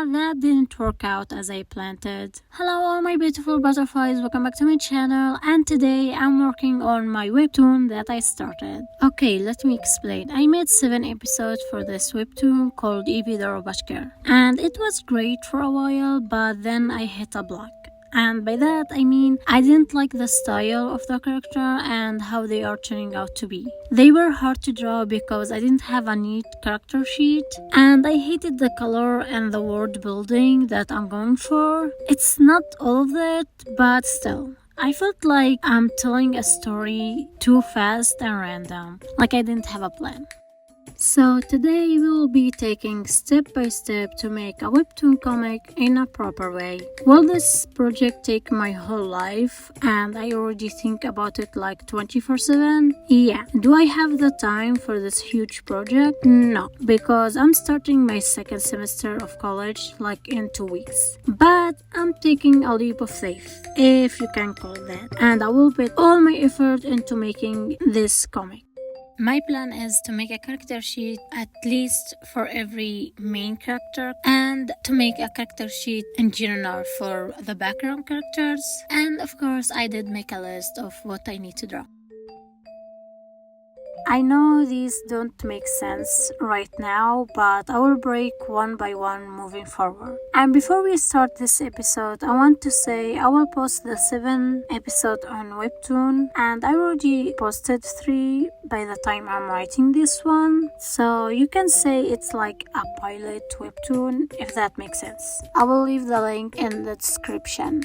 yeah, that didn't work out as I planned. Hello all my beautiful butterflies, welcome back to my channel, and today I'm working on my webtoon that I started. Okay, let me explain. I made 7 episodes for this webtoon called Evie the Robot Girl, and it was great for a while, but then I hit a block. And by that I mean I didn't like the style of the character and how they are turning out to be. They were hard to draw because I didn't have a neat character sheet, and I hated the color and the world building that I'm going for. It's not all of it, but still. I felt like I'm telling a story too fast and random, like I didn't have a plan. So today we will be taking step by step to make a webtoon comic in a proper way. Will this project take my whole life and I already think about it like 24/7? Yeah. Do I have the time for this huge project? No, because I'm starting my second semester of college like in 2 weeks. But I'm taking a leap of faith, if you can call it that, and I will put all my effort into making this comic. My plan is to make a character sheet at least for every main character, and to make a character sheet in general for the background characters, and of course I did make a list of what I need to draw. I know these don't make sense right now, but I will break one by one moving forward. And before we start this episode, I want to say I will post the 7 episode on Webtoon, and I already posted 3 by the time I'm writing this one. So you can say it's like a pilot Webtoon, if that makes sense. I will leave the link in the description.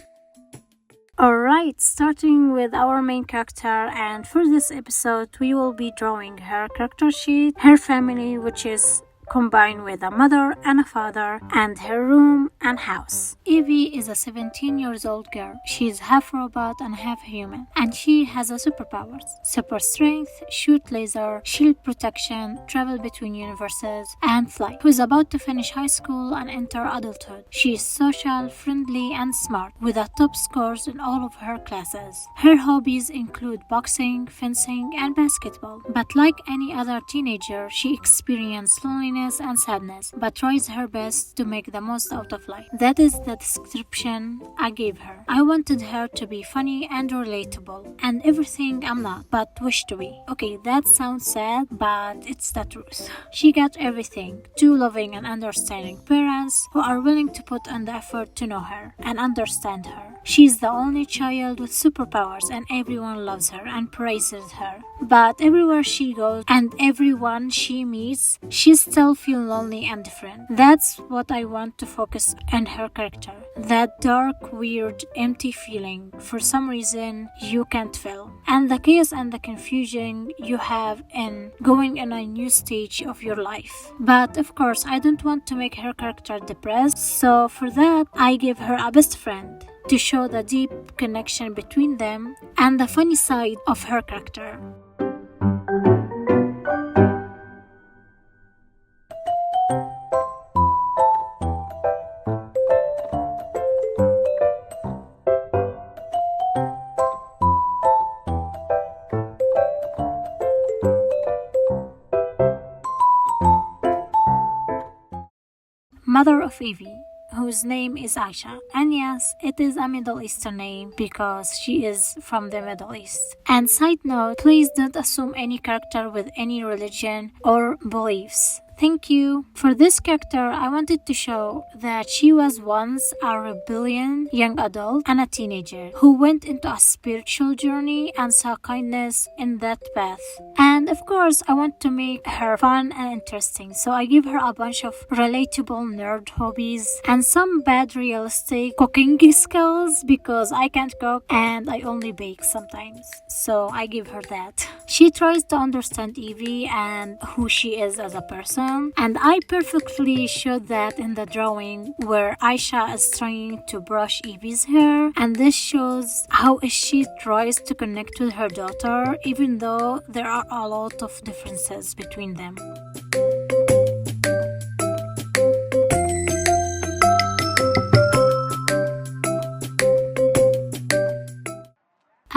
Alright, starting with our main character, and for this episode we will be drawing her character sheet, her family, which is combined with a mother and a father, and her room and house. Evie is a 17-year-old girl. She is half robot and half human, and she has a superpowers: super strength, shoot laser, shield protection, travel between universes, and fly. Who is about to finish high school and enter adulthood. She is social, friendly, and smart, with a top scores in all of her classes. Her hobbies include boxing, fencing, and basketball. But like any other teenager, she experiences loneliness and sadness, but tries her best to make the most out of life. That is the description I gave her. I wanted her to be funny and relatable, and everything I'm not, but wish to be. Okay, that sounds sad, but it's the truth. She got everything: 2 loving and understanding parents who are willing to put in the effort to know her and understand her. She's the only child with superpowers, and everyone loves her and praises her. But everywhere she goes and everyone she meets, she still feels lonely and different. That's what I want to focus on her character. That dark, weird, empty feeling for some reason you can't feel. And the chaos and the confusion you have in going on a new stage of your life. But of course, I don't want to make her character depressed, so for that, I give her a best friend to show the deep connection between them and the funny side of her character. Mother of Evie, whose name is Aisha. And yes, it is a Middle Eastern name because she is from the Middle East. And side note, please don't assume any character with any religion or beliefs. Thank you. For this character, I wanted to show that she was once a rebellion young adult and a teenager who went into a spiritual journey and saw kindness in that path. And of course, I want to make her fun and interesting, so I give her a bunch of relatable nerd hobbies and some bad realistic cooking skills because I can't cook and I only bake sometimes, so I give her that. She tries to understand Evie and who she is as a person, and I perfectly showed that in the drawing where Aisha is trying to brush Evie's hair, and this shows how she tries to connect with her daughter even though there are a lot of differences between them.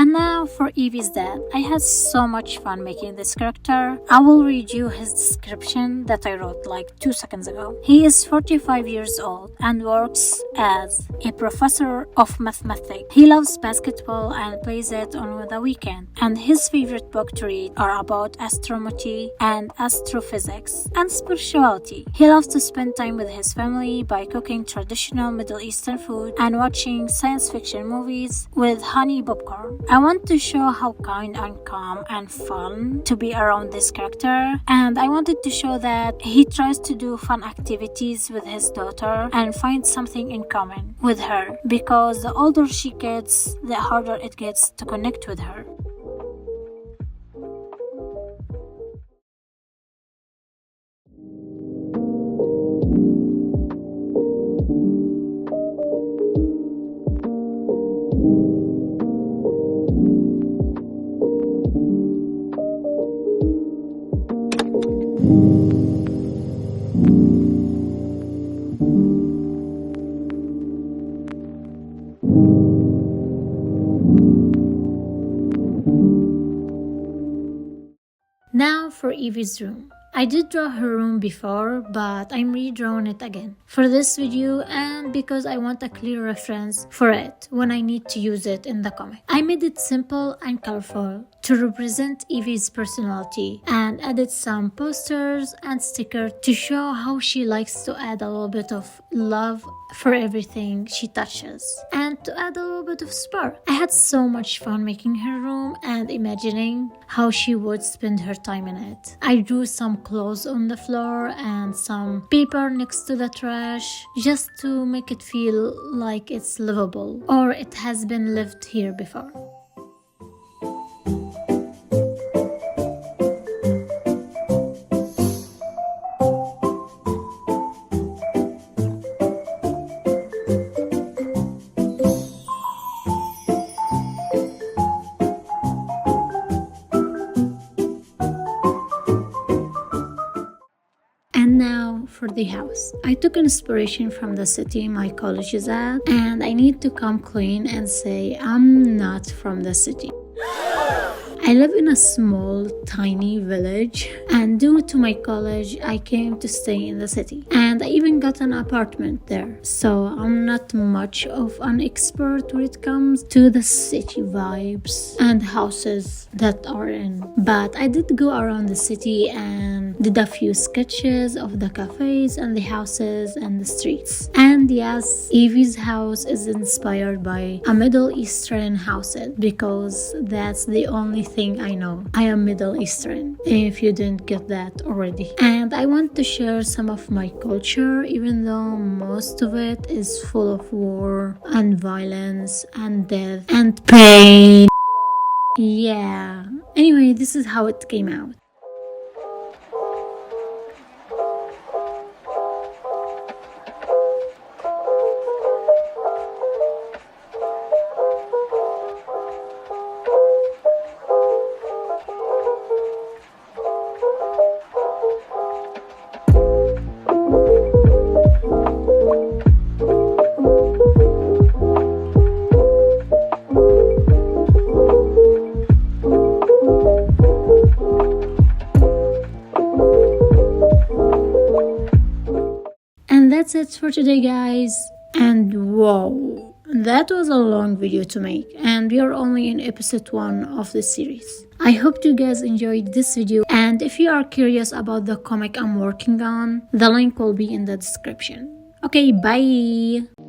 And now for Evie's dad. I had so much fun making this character. I will read you his description that I wrote like 2 seconds ago. He is 45 years old and works as a professor of mathematics. He loves basketball and plays it on the weekend. And his favorite book to read are about astronomy and astrophysics and spirituality. He loves to spend time with his family by cooking traditional Middle Eastern food and watching science fiction movies with honey popcorn. I want to show how kind and calm and fun to be around this character, and I wanted to show that he tries to do fun activities with his daughter and find something in common with her, because the older she gets, the harder it gets to connect with her. Now for Evie's room. I did draw her room before, but I'm redrawing it again for this video, and because I want a clear reference for it when I need to use it in the comic. I made it simple and colorful to represent Evie's personality and added some posters and stickers to show how she likes to add a little bit of love for everything she touches and to add a little bit of spark. I had so much fun making her room and imagining how she would spend her time in it. I drew some clothes on the floor and some paper next to the trash just to make it feel like it's livable or it has been lived here before. For the house. I took inspiration from the city my college is at, and I need to come clean and say I'm not from the city. I live in a small, tiny village, and due to my college, I came to stay in the city. And I even got an apartment there. So I'm not much of an expert when it comes to the city vibes and houses that are in. But I did go around the city and did a few sketches of the cafes and the houses and the streets. And yes, Evie's house is inspired by a Middle Eastern house because that's the only thing I know. I am Middle Eastern, if you didn't get that already. And I want to share some of my culture, even though most of it is full of war and violence and death and pain. Yeah. Anyway, this is how it came out. That's it for today, guys. And whoa, that was a long video to make, and we are only in episode 1 of this series. I hope you guys enjoyed this video, and if you are curious about the comic I'm working on, the link will be in the description. Okay, bye.